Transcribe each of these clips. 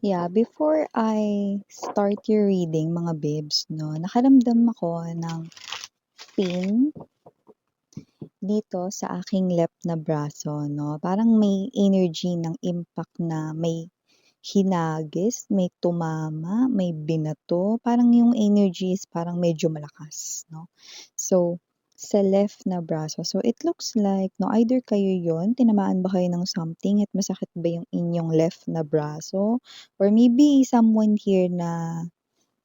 Yeah, before I start your reading, mga babes, no, nakaramdam ako ng pain dito sa aking left na braso, no. Parang may energy ng impact na may hinagis, may tumama, may binato. Parang yung energy is parang medyo malakas, no. So, sa left na braso. So, it looks like, no, either kayo yon, tinamaan ba kayo ng something at masakit ba yung inyong left na braso? Or maybe someone here na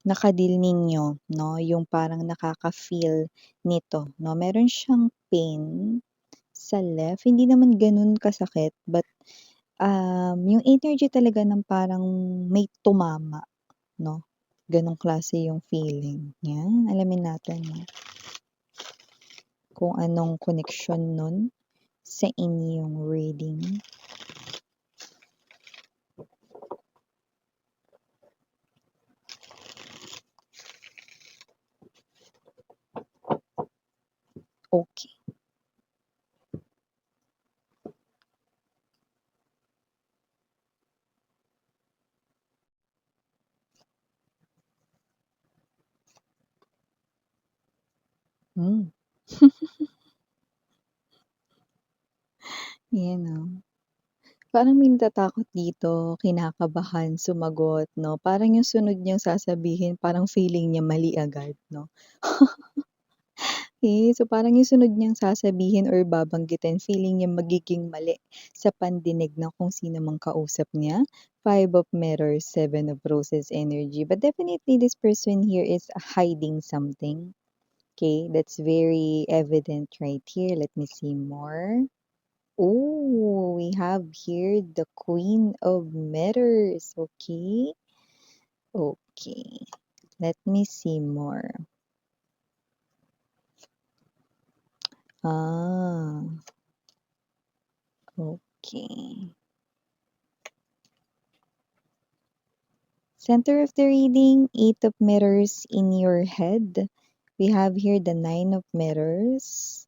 nakadil ninyo, no, yung parang nakaka-feel nito, no. Meron siyang pain sa left, hindi naman gano'n kasakit but, yung energy talaga ng parang may tumama, 'no, gano'ng klase yung feeling. 'Yan, alamin natin 'no, kung anong koneksyon nun sa inyong reading. Okay. Hmm, 'yan, oh. Parang may natatakot dito, kinakabahan, sumagot 'no, parang yung sunod niyang sasabihin parang feeling niya mali agad 'no. So parang yung sunod niyang sasabihin or babanggitin feeling niya magiging mali sa pandinig ng kung sino mang kausap niya. Five of Mirrors, Seven of Roses energy, but definitely this person here is hiding something, okay? That's very evident right here. Let me see more. Oh, we have here the Queen of Mirrors, okay? Okay, let me see more. Ah, okay. Center of the reading, Eight of Mirrors in your head. We have here the Nine of Mirrors.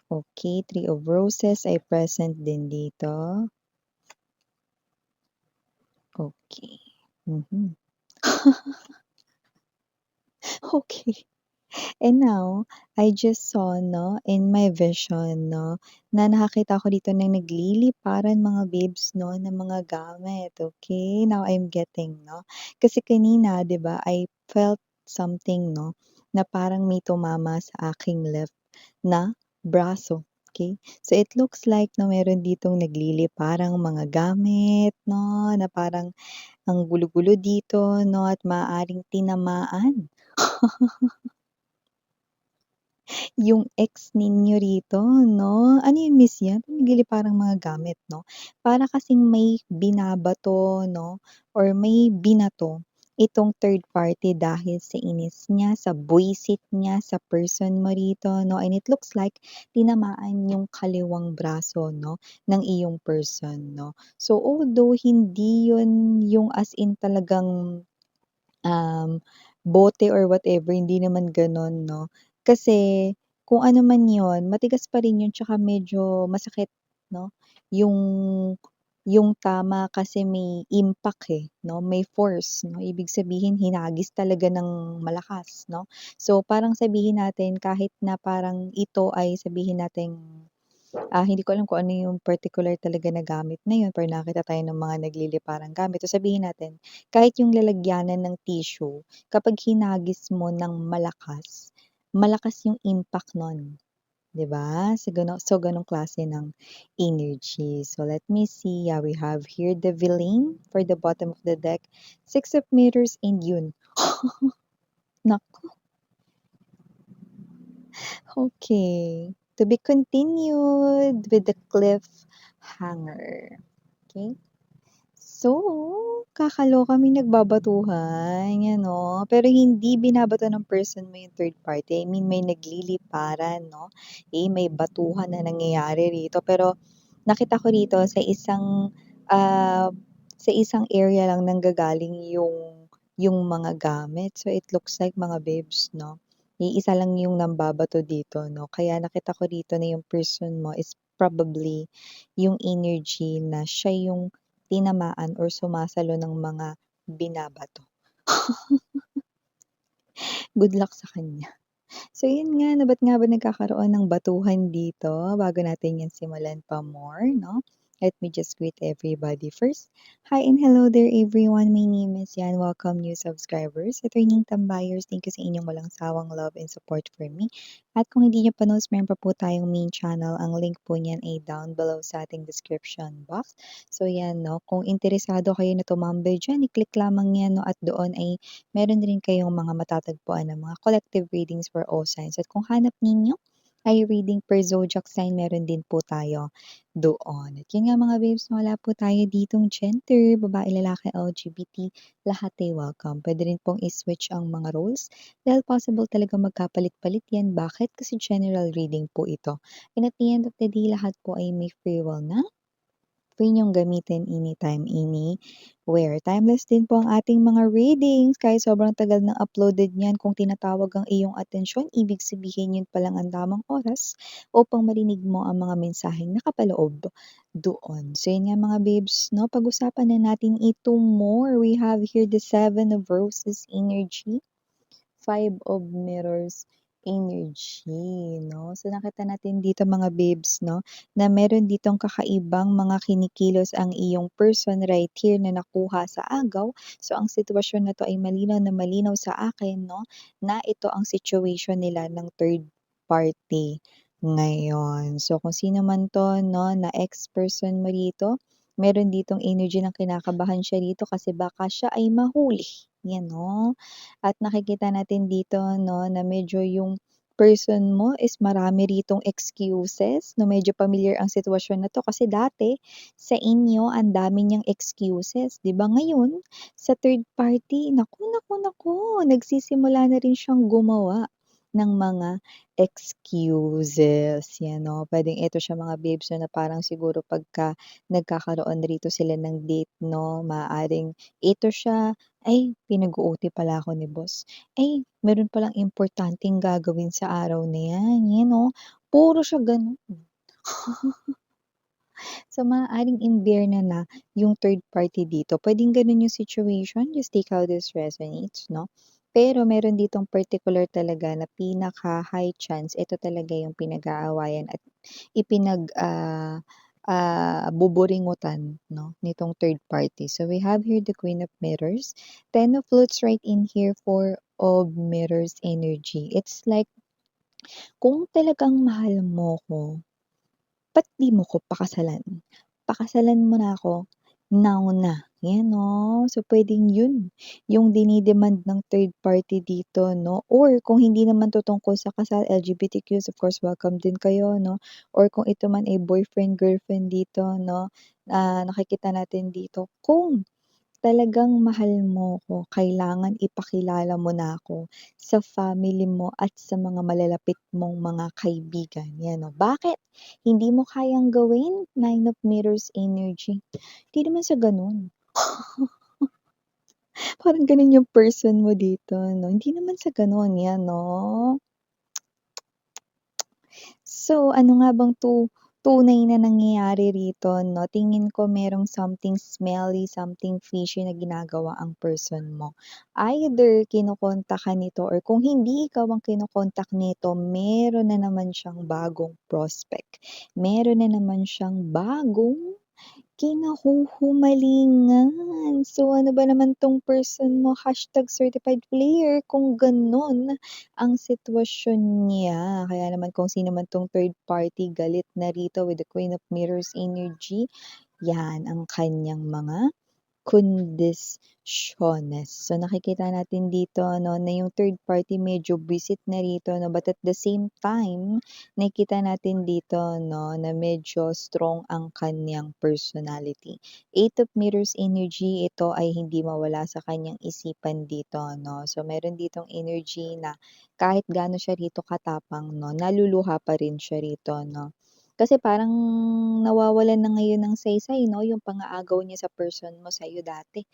Okay, Three of Roses ay present din dito. Okay. Mhm. Okay. And now, I just saw 'no, in my vision 'no, na nakakita ko dito na nagliliparan mga babes 'no, ng mga gamit, okay. Now I'm getting 'no. Kasi kanina 'di ba, I felt something 'no, na parang may tumama sa aking left na braso, okay. So it looks like na meron ditong nagliliparang mga gamit 'no, na parang ang gulo-gulo dito 'no, at maaaring tinamaan yung ex ninyo rito 'no? Ano yun miss yan? Pumigili parang mga gamit 'no? Para kasing may binabato 'no, or may binato itong third party dahil sa inis niya, sa bwisit niya sa person mo rito 'no, and it looks like tinamaan yung kaliwang braso 'no, ng iyong person 'no. So although hindi yun yung as in talagang bote or whatever, hindi naman gano'n 'no. Kasi kung ano man 'yun, matigas pa rin 'yun tsaka medyo masakit 'no, yung yung tama kasi may impact, no, may force 'no. Ibig sabihin hinagis talaga ng malakas 'no. So, parang sabihin natin kahit na parang ito ay sabihin nating hindi ko alam kung ano yung particular talaga na gamit na yun pero nakita tayo ng mga nagliliparang gamit. So sabihin natin, kahit yung lalagyanan ng tissue, kapag hinagis mo ng malakas, malakas yung impact nun, 'di ba? So ganong klase ng energy. So let me see, yeah, we have here the villain for the bottom of the deck, Six of Mirrors, and yun. Naku, okay. To be continued with the cliffhanger. Okay. So, kakaloka may nagbabatuhan, ano, pero hindi binabato ng person mo yung third party. I mean, may nagliliparan, 'no? May batuhan na nangyayari rito. Pero nakita ko rito sa isang area lang nanggagaling yung mga gamit. So, it looks like mga babes, 'no? Iisa lang yung nambabato dito, 'no? Kaya nakita ko dito na yung person mo is probably yung energy na siya yung tinamaan or sumasalo ng mga binabato. Good luck sa kanya. So yun nga, na ba't nga ba nagkakaroon ng batuhan dito bago natin yan simulan pa more, 'no? Let me just greet everybody first. Hi and hello there everyone. My name is Yan. Welcome new subscribers. Returning tambayers, thank you sa inyong walang sawang love and support for me. At kung hindi nyo pa knows, meron pa po tayong main channel. Ang link po niyan ay down below sa ating description box. So yan, no? Kung interesado kayo na tumambay dyan, i-click lamang yan, no? At doon ay meron rin kayong mga matatagpuan na mga collective readings for all signs. At kung hanap ninyo ay reading per zodiac sign, meron din po tayo doon. At yun nga mga babes, wala po tayo ditong gender, babae, lalaki, LGBT, lahat ay welcome. Pwede rin pong i-switch ang mga roles dahil possible talaga magkapalit-palit yan. Bakit? Kasi general reading po ito. And at the end of the day, lahat po ay may free will na. Free niyong gamitin anytime, anywhere. Timeless din po ang ating mga readings. Kahit sobrang tagal ng uploaded niyan, kung tinatawag ang iyong atensyon, ibig sabihin yun pa lang ang tamang oras upang marinig mo ang mga mensaheng nakapaloob doon. So yun nga mga babes, no? Pag-usapan na natin ito more. We have here the Seven of Roses energy. Five of Mirrors energy, 'no? So, nakita natin dito mga babes, 'no, na meron ditong kakaibang mga kinikilos ang iyong person right here na nakuha sa agaw. So, ang sitwasyon na 'to ay malinaw na malinaw sa akin, 'no, na ito ang situation nila ng third party ngayon. So, kung sino man 'to, 'no, na ex-person mo rito, meron ditong energy ng kinakabahan siya rito kasi baka siya ay mahuli, 'yan, 'no? At nakikita natin dito 'no, na medyo yung person mo is marami ritong excuses 'no, medyo familiar ang sitwasyon na 'to kasi dati sa inyo ang dami niyang excuses, 'di ba? Ngayon sa third party, naku, naku, naku, nagsisimula na rin siyang gumawa ng mga excuses, 'yan 'no. Puwedeng ito siya mga babes 'no, na parang siguro pagka nagkakaroon rito sila ng date 'no, maaaring ito siya, "Ay, pinag-o-OT pala ako ni boss. Ay, meron palang importanteng gagawin sa araw na 'yan." 'Yan oh, puro siya gano'n. So, maaaring imbierna na yung third party dito. Puwedeng gano'n yung situation, just take how this resonates, 'no? Pero meron ditong particular talaga na pinaka-high chance ito talaga yung pinag-aawayan at buburingutan 'no, nitong third party. So, we have here the Queen of Mirrors, Ten of Flutes right in here, Four of Mirrors energy. It's like kung talagang mahal mo ko, ba't di mo ko pakasalan? Pakasalan mo na ako, now na. 'Yan 'no. So, puwedeng yun yung dinidemand ng third party dito 'no, or kung hindi naman 'to tungkol sa kasal, LGBTQs, of course welcome din kayo 'no, or kung ito man ay boyfriend, girlfriend dito 'no, nakikita natin dito kung talagang mahal mo ko, kailangan ipakilala mo na ako sa family mo at sa mga malalapit mong mga kaibigan, 'yan o. Bakit hindi mo kayang gawin? Nine of Mirrors energy. Hindi naman sa gano'n. Parang gano'n yung person mo dito 'no, hindi naman sa gano'n 'yan 'no. So, ano nga bang tunay na nangyayari rito 'no? Tingin ko merong something smelly, something fishy na ginagawa ang person mo. Either kinokontak ka nito or kung hindi ikaw ang kinokontak nito, meron na naman siyang bagong prospect. Meron na naman siyang bagong kinahuhumalingan. So, ano ba naman 'tong person mo, #certified player kung gano'n ang sitwasyon niya. Kaya naman kung sino man 'tong third party galit na rito with the Queen of Mirrors energy, 'yan ang kanyang mga kondisyones. So, nakikita natin dito 'no, na yung third party medyo visit na rito 'no, but at the same time, nakikita natin dito 'no, na medyo strong ang kanyang personality. Eight of Mirrors energy, ito ay hindi mawala sa kanyang isipan dito 'no. So, meron ditong energy na kahit gaano siya rito katapang 'no, naluluha pa rin siya rito 'no. Kasi parang nawawalan na ngayon ng saysay 'no, yung pang-aagaw niya sa person mo sa'yo dati.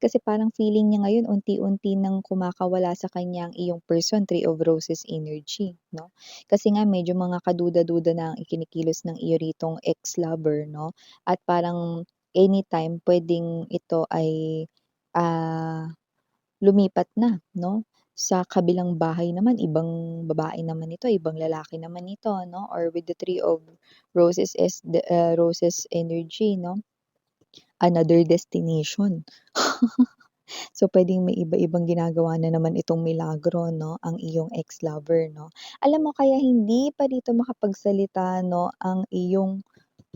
Kasi parang feeling niya ngayon unti-unti nang kumakawala sa kanya ang iyong person, Three of Roses energy, 'no? Kasi nga medyo mga kaduda-duda na ang ikinikilos ng iyo ritong ex-lover, 'no? At parang anytime puwedeng ito ay, ah, lumipat na, 'no? Sa kabilang bahay naman ibang babae naman ito, ibang lalaki naman ito, 'no? Or with the Three of Roses is the, roses energy, 'no? Another destination. So, puwedeng may iba-ibang ginagawa na naman itong milagro 'no, ang iyong ex-lover 'no. Alam mo kaya hindi pa rito makapagsalita 'no, ang iyong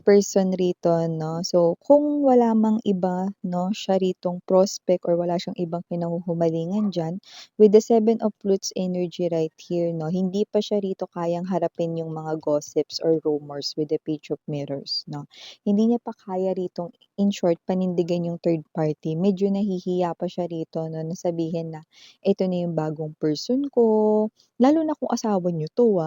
person rito 'no. So, kung wala mang iba 'no, siya ritong prospect or wala siyang ibang kinahuhumalingan diyan, with the Seven of Flutes energy right here 'no, hindi pa siya rito kayang harapin yung mga gossips or rumors with the Page of Mirrors 'no. Hindi niya pa kaya ritong in short panindigan yung third party. Medyo nahihiya pa siya rito 'no, na sabihin na, "Eto na yung bagong person ko." Lalo na kung asawa niyo 'to,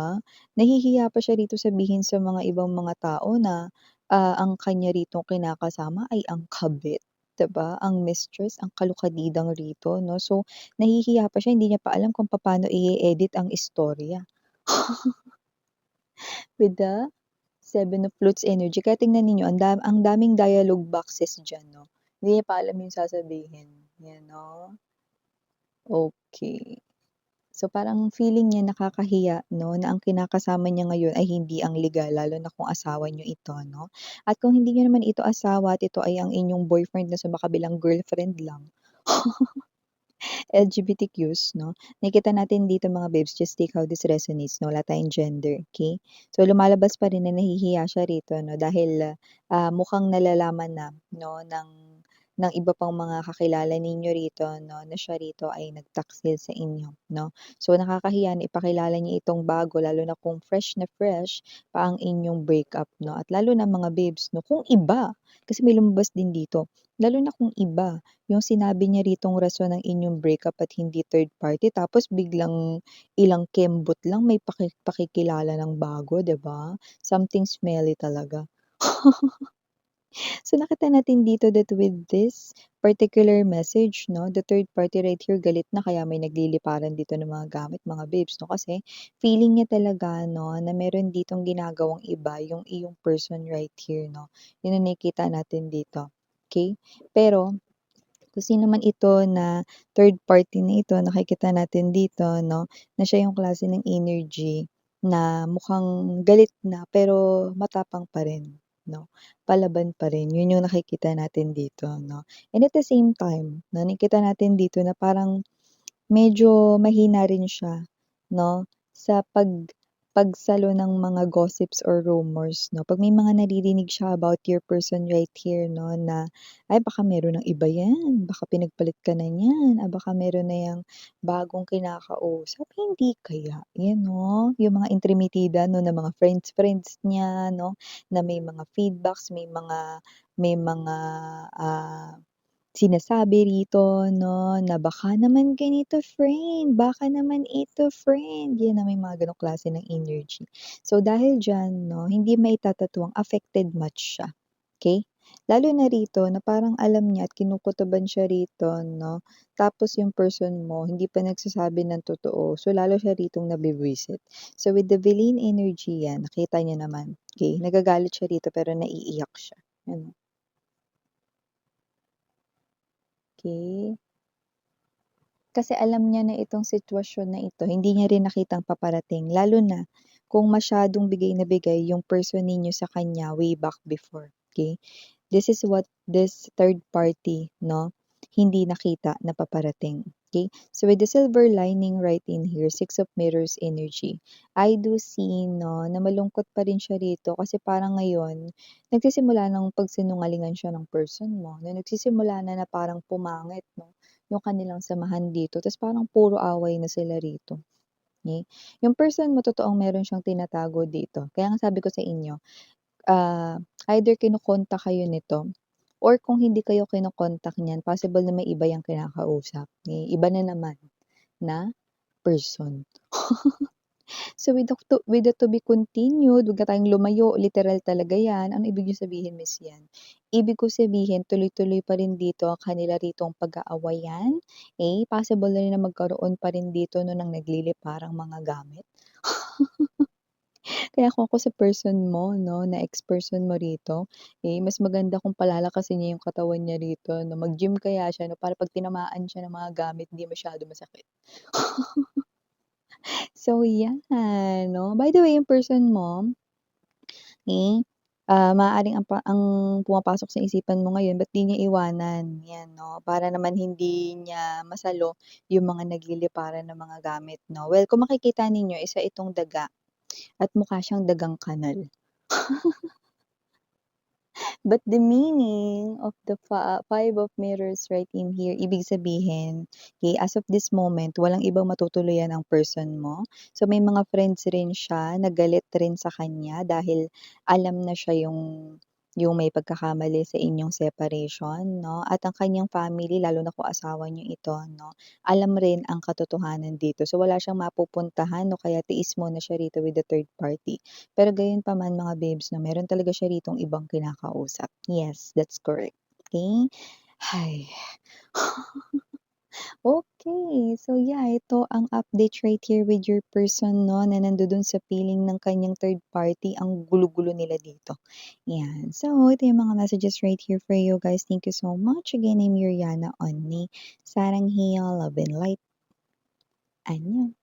nahihiya pa siya rito sabihin sa mga ibang mga tao na ang kanya ritong kinakasama ay ang kabit, 'di ba, ang mistress, ang kalokadidang rito 'no. So, nahihiya pa siya, hindi niya pa alam kung papaano i-e-edit ang istorya with the Seven of Flutes energy. Kaya tingnan ninyo ang daming dialogue boxes diyan 'no. Hindi niya pa alam yung sasabihin, 'yan 'no. Okey. So, parang feeling niya nakakahiya 'no, na ang kinakasama niya ngayon ay hindi ang legal lalo na kung asawa niyo ito 'no. At kung hindi niyo naman ito asawa at ito ay ang inyong boyfriend na sa makabilang girlfriend lang, LGBTQs 'no, nakikita natin dito mga babes, just take how this resonates 'no, wala tayong gender, okey? So, lumalabas pa rin na nahihiya siya rito 'no, dahil, mukhang nalalaman na 'no ng iba pang mga kakilala ninyo rito 'no, na siya rito ay nagtaksil sa inyo 'no. So, nakakahiya na ipakilala niya itong bago lalo na kung fresh na fresh pa ang inyong breakup 'no, at lalo na mga babes 'no, kung iba, kasi may lumabas din dito, lalo na kung iba yung sinabi niya ritong rason ng inyong breakup at hindi third party tapos biglang ilang kembot lang may pakikilala ng bago, 'di ba? Something smelly talaga. So, nakita natin dito that with this particular message 'no, the third party right here galit na kaya may nagliliparan dito ng mga gamit mga babes 'no, kasi feeling niya talaga 'no, na meron ditong ginagawang iba yung iyong person right here 'no. Yun ang nakikita natin dito, okey? Pero kung sino man ito na third party na ito, nakikita natin dito 'no, na siya yung klase ng energy na mukhang galit na pero matapang pa rin 'no, palaban pa rin. Yun yung nakikita natin dito 'no. And at the same time 'no, nakikita natin dito na parang medyo mahina rin siya 'no, sa pagsalo ng mga gossips or rumors 'no. 'Pag may mga naririnig siya about your person right here 'no, na, "Ay baka meron ng iba 'yan, baka pinagpalit ka na niyan, baka meron na 'yang bagong kinakausap." Hindi kaya? 'Yan 'no, yung mga intrimitida 'no, ng mga friends niya 'no, na may mga feedbacks, may mga, ah sinasabi rito 'no, na baka naman ganito friend, baka naman ito friend, 'yan na may mga gano'ng klase ng energy. So dahil diyan 'no, hindi maitatatuwang affected much siya, okey? Lalo na rito na parang alam niya at kinukutuban siya rito 'no, tapos yung person mo hindi pa nagsasabi ng totoo, so lalo siya ritong nabibwisit. So with the villain energy 'yan, nakita niyo naman, okey, nagagalit siya rito pero naiiyak siya, ano, okey. Kasi alam niya na itong sitwasyon na ito hindi niya rin nakitang paparating lalo na kung masyadong bigay na bigay yung person ninyo sa kanya way back before, okey? This is what this third party 'no, hindi nakita na paparating, okey? So with the silver lining right in here, Six of Mirrors energy, I do see 'no, na malungkot pa rin siya rito kasi parang ngayon nagsisimula ng pagsinungalingan siya ng person mo, na nagsisimula na parang pumangit 'no, yung kanilang samahan dito ta's parang puro away na sila rito, okey? Yung person mo totoong meron siyang tinatago dito, kaya nga sabi ko sa inyo, either kino-contact kayo nito or kung hindi kayo kino-contact niyan possible na may iba yang kinakausap, iba na naman na person. So with the to be continued, wag na tayong lumayo, literal talaga 'yan. Ano ibig niyong sabihin, Miss 'yan? Ibig ko sabihin tuloy-tuloy pa rin dito ang kanila ritong pag-aawayan, possible na rin na magkaroon pa rin dito 'no ng nagliliparang mga gamit. Kaya kung ako sa person mo 'no, na ex-person mo rito, mas maganda kung palalakasin niya yung katawan niya rito 'no, mag-gym kaya siya 'no, para 'pag tinamaan siya ng mga gamit 'di masyado masakit. So 'yan 'no. By the way, yung person mo, eh, maaaring ang pumapasok sa isipan mo ngayon ba't 'di niya iwanan, 'yan 'no, para naman hindi niya masalo yung mga nagliliparan na mga gamit 'no. Well, kung makikita ninyo isa itong daga at mukha siyang dagang kanal. But the meaning of the five of mirrors right in here, ibig sabihin, as of this moment, walang ibang matutuluyan ang person mo. So may mga friends rin siya na galit rin sa kanya dahil alam na siya yung may pagkakamali sa inyong separation, no? At ang kanyang family, lalo na kung asawa niyo ito, no? Alam rin ang katotohanan dito. So wala siyang mapupuntahan, no? Kaya tiis mo na siya rito with the third party. Pero gayunpaman mga babes 'no, meron talaga siya ritong ibang kinakausap. Yes, that's correct, okey? Hay. Okay, so yeah, ito ang update right here with your person 'no, na nandodo'n sa feeling ng kanyang third party, ang gulo-gulo nila dito, 'yan. So ito yung mga messages right here for you guys. Thank you so much. Again, I'm Yuriana on ni Sarang Heal Love and Light. Annyeong.